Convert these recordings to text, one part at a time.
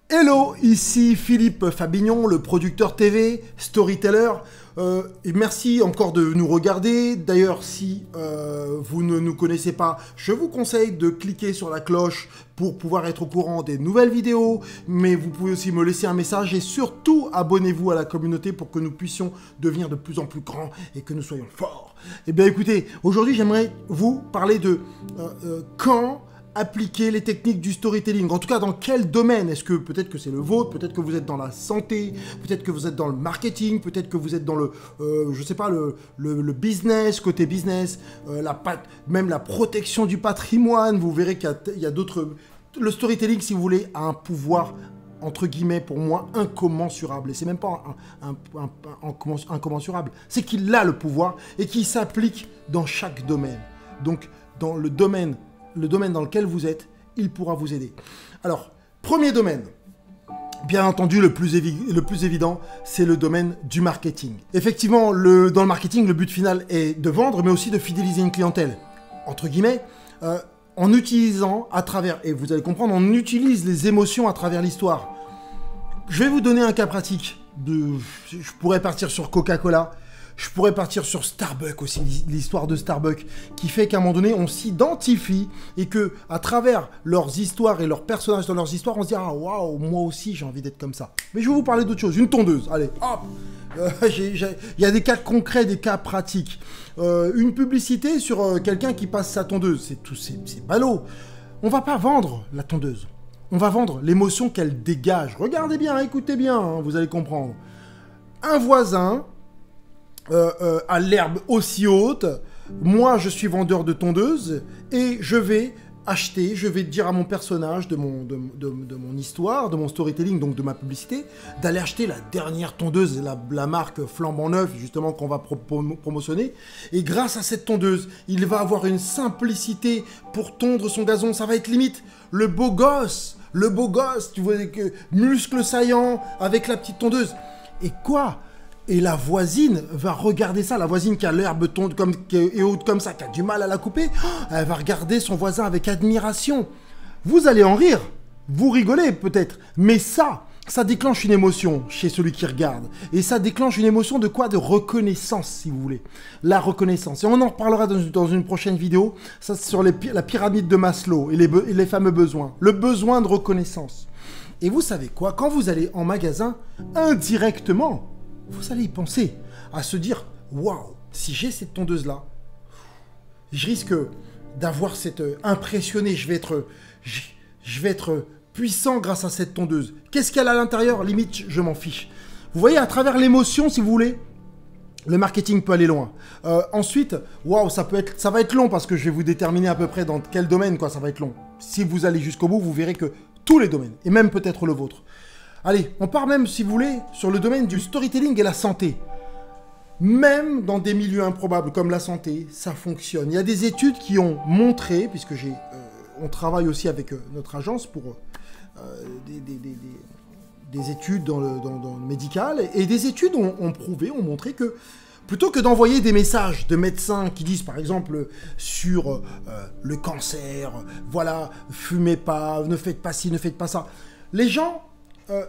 Hello, ici Philippe Fabignon, le producteur TV, storyteller. Et merci encore de nous regarder. D'ailleurs, si vous ne nous connaissez pas, je vous conseille de cliquer sur la cloche pour pouvoir être au courant des nouvelles vidéos. Mais vous pouvez aussi me laisser un message et surtout abonnez-vous à la communauté pour que nous puissions devenir de plus en plus grands et que nous soyons forts. Eh bien écoutez, aujourd'hui j'aimerais vous parler de quand appliquer les techniques du storytelling. En tout cas, dans quel domaine? Est-ce que peut-être que c'est le vôtre, peut-être que vous êtes dans la santé, peut-être que vous êtes dans le marketing, peut-être que vous êtes dans le, je sais pas, le business, côté business, même la protection du patrimoine. Vous verrez qu'il y a d'autres... Le storytelling, si vous voulez, a un pouvoir, entre guillemets, pour moi, incommensurable. Et c'est même pas incommensurable. C'est qu'il a le pouvoir et qu'il s'applique dans chaque domaine. Donc, dans le domaine dans lequel vous êtes, il pourra vous aider. Alors, premier domaine, bien entendu, le plus évident, c'est le domaine du marketing. Effectivement, dans le marketing, le but final est de vendre, mais aussi de fidéliser une clientèle. Entre guillemets, en utilisant à travers, et vous allez comprendre, on utilise les émotions à travers l'histoire. Je vais vous donner un cas pratique. Je pourrais partir sur Coca-Cola. Je pourrais partir sur Starbucks aussi, l'histoire de Starbucks, qui fait qu'à un moment donné, on s'identifie et que à travers leurs histoires et leurs personnages dans leurs histoires, on se dit « Ah, waouh, moi aussi, j'ai envie d'être comme ça. » Mais je vais vous parler d'autre chose, une tondeuse. Allez, hop. Il y a des cas concrets, des cas pratiques. Une publicité sur quelqu'un qui passe sa tondeuse, c'est ballot. On va pas vendre la tondeuse. On va vendre l'émotion qu'elle dégage. Regardez bien, écoutez bien, hein, vous allez comprendre. Un voisin... à l'herbe aussi haute, moi je suis vendeur de tondeuse et je vais dire à mon personnage de mon histoire, de mon storytelling, donc de ma publicité, d'aller acheter la dernière tondeuse, la marque flambant neuve justement qu'on va promotionner. Et grâce à cette tondeuse, il va avoir une simplicité pour tondre son gazon. Ça va être limite le beau gosse, tu vois, muscles saillants avec la petite tondeuse. Et quoi ? Et la voisine va regarder ça, la voisine qui a l'herbe tonde et haute comme ça, qui a du mal à la couper, elle va regarder son voisin avec admiration. Vous allez en rire, vous rigolez peut-être, mais ça déclenche une émotion chez celui qui regarde. Et ça déclenche une émotion de quoi? De reconnaissance, si vous voulez. La reconnaissance. Et on en reparlera dans une prochaine vidéo, ça c'est sur la pyramide de Maslow et les fameux besoins. Le besoin de reconnaissance. Et vous savez quoi? Quand vous allez en magasin, indirectement, vous allez y penser, à se dire « Waouh, si j'ai cette tondeuse-là, je risque d'avoir cette impressionné, je vais être puissant grâce à cette tondeuse. Qu'est-ce qu'elle a à l'intérieur? Limite, je m'en fiche. » Vous voyez, à travers l'émotion, si vous voulez, le marketing peut aller loin. Ensuite, waouh, ça va être long parce que je vais vous déterminer à peu près dans quel domaine, quoi, ça va être long. Si vous allez jusqu'au bout, vous verrez que tous les domaines, et même peut-être le vôtre. Allez, on part même, si vous voulez, sur le domaine du storytelling et la santé. Même dans des milieux improbables comme la santé, ça fonctionne. Il y a des études qui ont montré, puisque on travaille aussi avec notre agence pour des études dans le médical, et des études ont montré que plutôt que d'envoyer des messages de médecins qui disent, par exemple, sur le cancer, voilà, fumez pas, ne faites pas ci, ne faites pas ça, les gens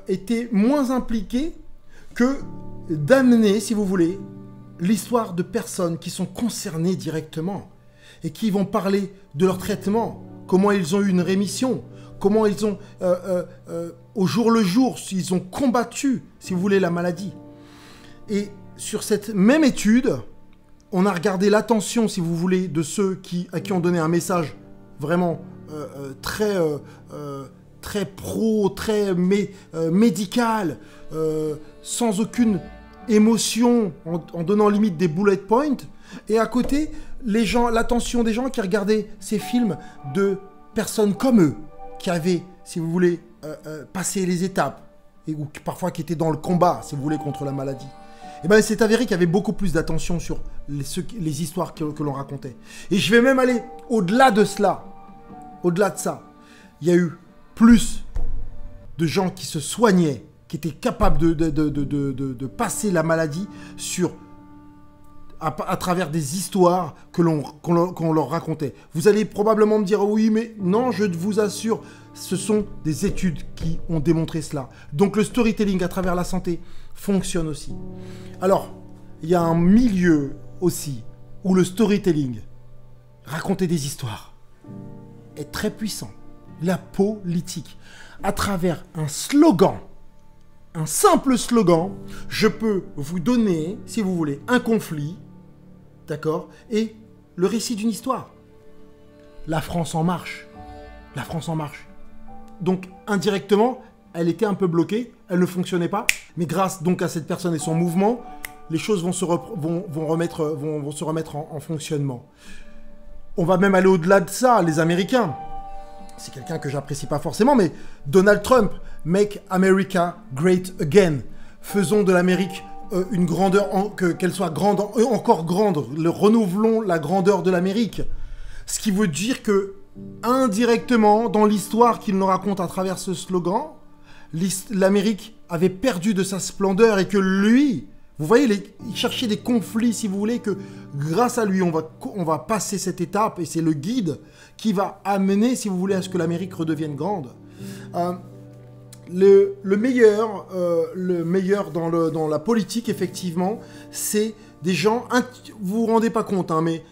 étaient moins impliqués que d'amener, si vous voulez, l'histoire de personnes qui sont concernées directement et qui vont parler de leur traitement, comment ils ont eu une rémission, comment ils ont, au jour le jour, ils ont combattu, si vous voulez, la maladie. Et sur cette même étude, on a regardé l'attention, si vous voulez, de ceux à qui on donnait un message vraiment très pro, très médical, sans aucune émotion, en donnant limite des bullet points. Et à côté, l'attention des gens qui regardaient ces films de personnes comme eux, qui avaient, si vous voulez, passé les étapes, ou parfois qui étaient dans le combat, si vous voulez, contre la maladie. Et bien, c'est avéré qu'il y avait beaucoup plus d'attention sur les histoires que l'on racontait. Et je vais même aller au-delà de cela. Au-delà de ça, il y a eu plus de gens qui se soignaient, qui étaient capables de passer la maladie à travers des histoires qu'on leur racontait. Vous allez probablement me dire « Oui, mais non, je vous assure, Ce sont des études qui ont démontré cela. Donc le storytelling à travers la santé fonctionne aussi. Alors, il y a un milieu aussi où le storytelling, raconter des histoires, est très puissant. La politique. À travers un slogan, un simple slogan, je peux vous donner, si vous voulez, un conflit, d'accord, et le récit d'une histoire. La France en marche. La France en marche. Donc, indirectement, elle était un peu bloquée, elle ne fonctionnait pas, mais grâce donc à cette personne et son mouvement, les choses vont se remettre en fonctionnement. On va même aller au-delà de ça, les Américains. C'est quelqu'un que j'apprécie pas forcément, mais Donald Trump, Make America Great Again. Faisons de l'Amérique une grandeur, qu'elle soit grande, encore grande. Renouvelons la grandeur de l'Amérique. Ce qui veut dire que, indirectement, dans l'histoire qu'il nous raconte à travers ce slogan, l'Amérique avait perdu de sa splendeur et que lui, vous voyez, il cherchait des conflits, si vous voulez, que grâce à lui, on va passer cette étape et c'est le guide qui va amener, si vous voulez, à ce que l'Amérique redevienne grande. Le meilleur dans la politique, effectivement, c'est des gens, vous vous rendez pas compte, hein, mais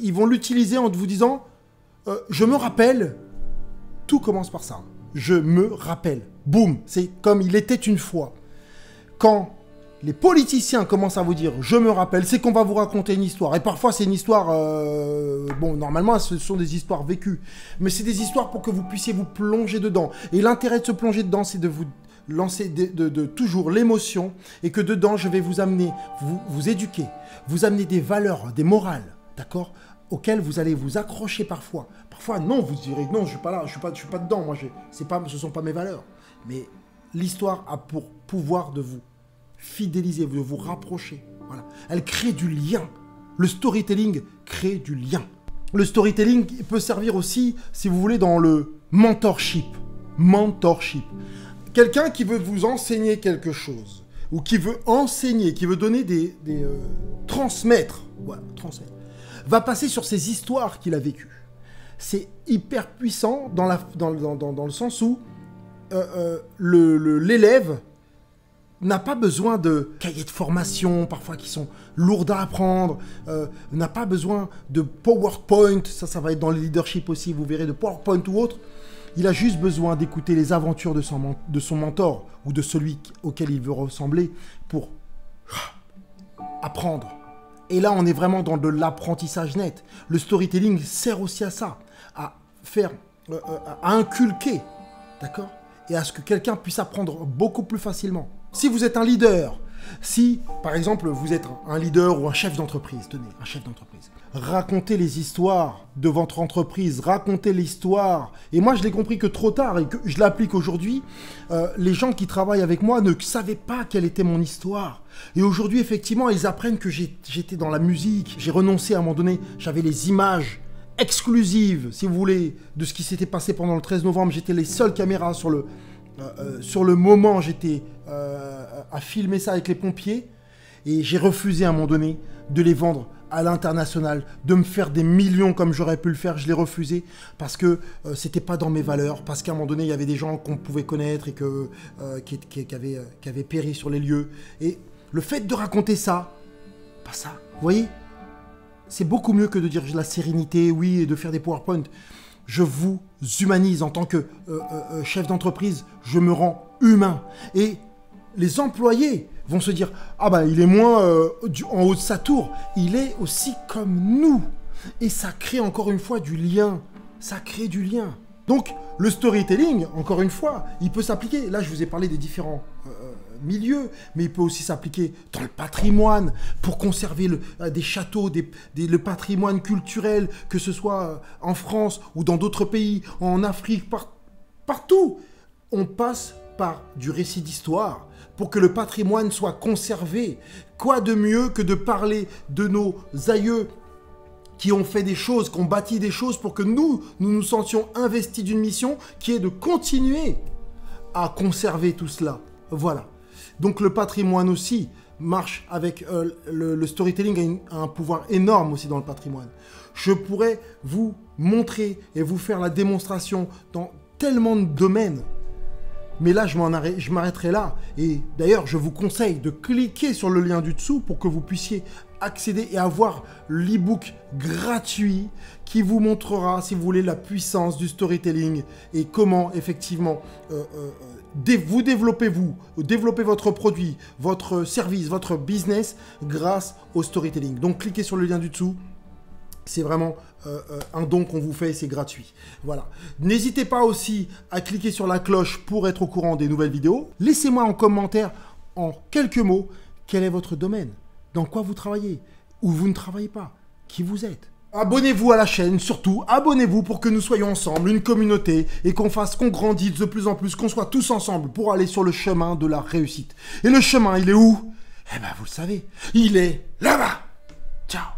ils vont l'utiliser en vous disant je me rappelle, tout commence par ça. Je me rappelle. Boum, c'est comme il était une fois. Quand les politiciens commencent à vous dire « je me rappelle », c'est qu'on va vous raconter une histoire. Et parfois, c'est une histoire... bon, normalement, ce sont des histoires vécues. Mais c'est des histoires pour que vous puissiez vous plonger dedans. Et l'intérêt de se plonger dedans, c'est de vous lancer de toujours l'émotion. Et que dedans, je vais vous amener, vous éduquer, vous amener des valeurs, des morales, d'accord, auxquelles vous allez vous accrocher parfois. Parfois, non, vous direz « non, je suis pas là, je suis pas dedans. Moi, ce sont pas mes valeurs. » Mais l'histoire a pour pouvoir de vous fidéliser, de vous rapprocher. Voilà. Elle crée du lien. Le storytelling crée du lien. Le storytelling peut servir aussi, si vous voulez, dans le mentorship. Mentorship. Quelqu'un qui veut vous enseigner quelque chose, ou qui veut enseigner, qui veut donner transmettre, voilà, transmettre, va passer sur ces histoires qu'il a vécues. C'est hyper puissant dans le sens où l'élève n'a pas besoin de cahiers de formation, parfois qui sont lourds à apprendre, n'a pas besoin de PowerPoint, ça va être dans le leadership aussi, vous verrez, de PowerPoint ou autre. Il a juste besoin d'écouter les aventures de son mentor, ou de celui auquel il veut ressembler, pour apprendre. Et là, on est vraiment dans de l'apprentissage net. Le storytelling sert aussi à ça, à inculquer, d'accord ? Et à ce que quelqu'un puisse apprendre beaucoup plus facilement. Si vous êtes un leader, si, par exemple, vous êtes un leader ou un chef d'entreprise, tenez, un chef d'entreprise, racontez les histoires de votre entreprise, racontez l'histoire. Et moi, je l'ai compris que trop tard et que je l'applique aujourd'hui. Les gens qui travaillent avec moi ne savaient pas quelle était mon histoire. Et aujourd'hui, effectivement, ils apprennent que j'étais dans la musique. J'ai renoncé à un moment donné, j'avais les images exclusives, si vous voulez, de ce qui s'était passé pendant le 13 novembre. J'étais les seules caméras sur le moment, j'étais à filmer ça avec les pompiers. Et j'ai refusé à un moment donné de les vendre à l'international, de me faire des millions comme j'aurais pu le faire. Je l'ai refusé parce que c'était pas dans mes valeurs, parce qu'à un moment donné, il y avait des gens qu'on pouvait connaître et qui avaient péri sur les lieux. Et le fait de raconter ça, pas ça, vous voyez, c'est beaucoup mieux que de dire la sérénité, oui, et de faire des PowerPoint. Je vous humanise en tant que chef d'entreprise, je me rends humain. Et les employés vont se dire « Ah bah il est moins en haut de sa tour, il est aussi comme nous ». Et ça crée encore une fois du lien. Ça crée du lien. Donc le storytelling, encore une fois, il peut s'appliquer. Là je vous ai parlé des différents milieux, mais il peut aussi s'appliquer dans le patrimoine, pour conserver des châteaux, le patrimoine culturel, que ce soit en France ou dans d'autres pays, en Afrique, partout. On passe par du récit d'histoire pour que le patrimoine soit conservé. Quoi de mieux que de parler de nos aïeux qui ont fait des choses, qui ont bâti des choses pour que nous nous sentions investis d'une mission qui est de continuer à conserver tout cela. Voilà. Donc le patrimoine aussi marche avec le storytelling a un pouvoir énorme aussi dans le patrimoine. Je pourrais vous montrer et vous faire la démonstration dans tellement de domaines. Mais là, je m'arrêterai là. Et d'ailleurs, je vous conseille de cliquer sur le lien du dessous pour que vous puissiez accéder et avoir l'e-book gratuit qui vous montrera, si vous voulez, la puissance du storytelling et comment, effectivement, vous développez votre produit, votre service, votre business grâce au storytelling. Donc, cliquez sur le lien du dessous. C'est vraiment un don qu'on vous fait, c'est gratuit. Voilà. N'hésitez pas aussi à cliquer sur la cloche pour être au courant des nouvelles vidéos. Laissez-moi en commentaire, en quelques mots, quel est votre domaine, dans quoi vous travaillez, ou vous ne travaillez pas, qui vous êtes. Abonnez-vous à la chaîne, surtout, abonnez-vous pour que nous soyons ensemble, une communauté, et qu'on grandisse de plus en plus, qu'on soit tous ensemble pour aller sur le chemin de la réussite. Et le chemin, il est où? Eh ben, vous le savez, il est là-bas. Ciao.